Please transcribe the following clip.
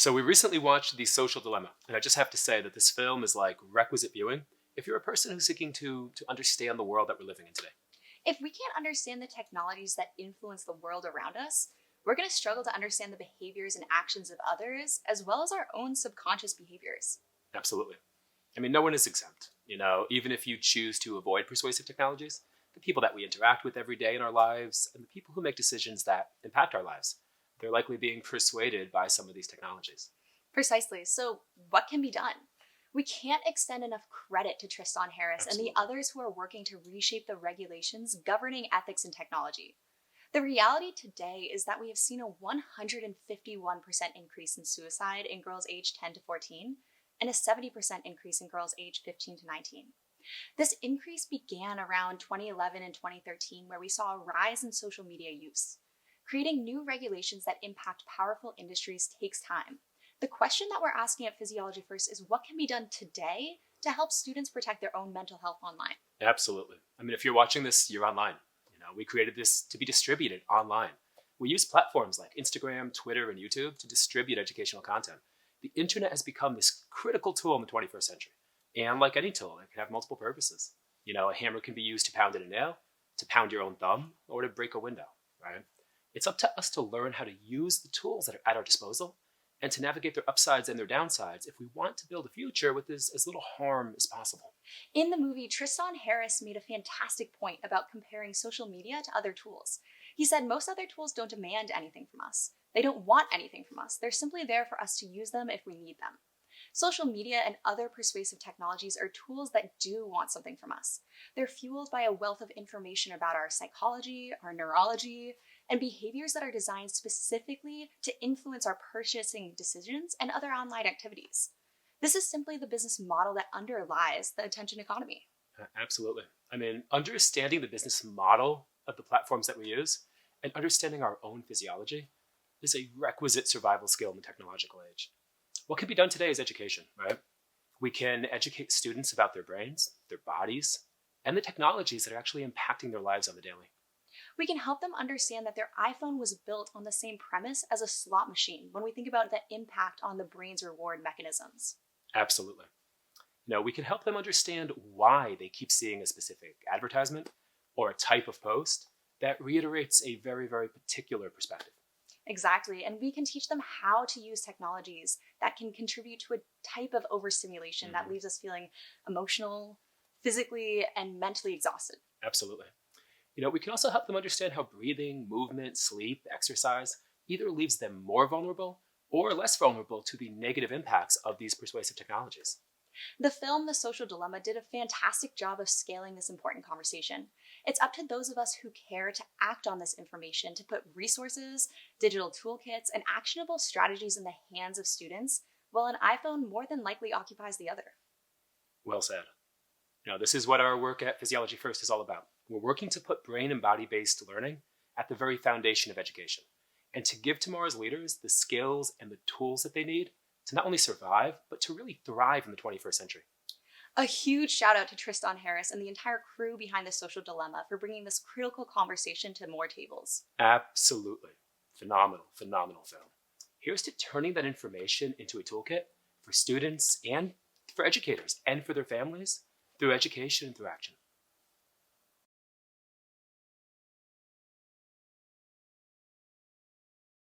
So we recently watched The Social Dilemma, and I just have to say that this film is like requisite viewing if you're a person who's seeking to understand the world that we're living in today. If we can't understand the technologies that influence the world around us, we're going to struggle to understand the behaviors and actions of others, as well as our own subconscious behaviors. Absolutely. I mean, no one is exempt. Even if you choose to avoid persuasive technologies, the people that we interact with every day in our lives and the people who make decisions that impact our lives, they're likely being persuaded by some of these technologies. Precisely. So, what can be done? We can't extend enough credit to Tristan Harris and the Absolutely. others who are working to reshape the regulations governing ethics in technology. The reality today is that we have seen a 151% increase in suicide in girls aged 10 to 14 and a 70% increase in girls aged 15 to 19. This increase began around 2011 and 2013, where we saw a rise in social media use. Creating new regulations that impact powerful industries takes time. The question that we're asking at Physiology First is what can be done today to help students protect their own mental health online? Absolutely. I mean, if you're watching this, you're online. We created this to be distributed online. We use platforms like Instagram, Twitter, and YouTube to distribute educational content. The internet has become this critical tool in the 21st century. And like any tool, it can have multiple purposes. A hammer can be used to pound in a nail, to pound your own thumb, or to break a window, right? It's up to us to learn how to use the tools that are at our disposal and to navigate their upsides and their downsides if we want to build a future with as little harm as possible. In the movie, Tristan Harris made a fantastic point about comparing social media to other tools. He said most other tools don't demand anything from us. They don't want anything from us. They're simply there for us to use them if we need them. Social media and other persuasive technologies are tools that do want something from us. They're fueled by a wealth of information about our psychology, our neurology, and behaviors that are designed specifically to influence our purchasing decisions and other online activities. This is simply the business model that underlies the attention economy. Absolutely. I mean, understanding the business model of the platforms that we use and understanding our own physiology is a requisite survival skill in the technological age. What can be done today is education, right? We can educate students about their brains, their bodies, and the technologies that are actually impacting their lives on the daily. We can help them understand that their iPhone was built on the same premise as a slot machine when we think about the impact on the brain's reward mechanisms. Absolutely. We can help them understand why they keep seeing a specific advertisement or a type of post that reiterates a very, very particular perspective. Exactly. And we can teach them how to use technologies that can contribute to a type of overstimulation that Mhm. leaves us feeling emotional, physically, and mentally exhausted. Absolutely. We can also help them understand how breathing, movement, sleep, exercise either leaves them more vulnerable or less vulnerable to the negative impacts of these persuasive technologies. The film The Social Dilemma did a fantastic job of scaling this important conversation. It's up to those of us who care to act on this information to put resources, digital toolkits, and actionable strategies in the hands of students, while an iPhone more than likely occupies the other. Well said. This is what our work at Physiology First is all about. We're working to put brain and body based learning at the very foundation of education and to give tomorrow's leaders the skills and the tools that they need to not only survive, but to really thrive in the 21st century. A huge shout out to Tristan Harris and the entire crew behind The Social Dilemma for bringing this critical conversation to more tables. Absolutely. Phenomenal, phenomenal film. Here's to turning that information into a toolkit for students and for educators and for their families through education and through action.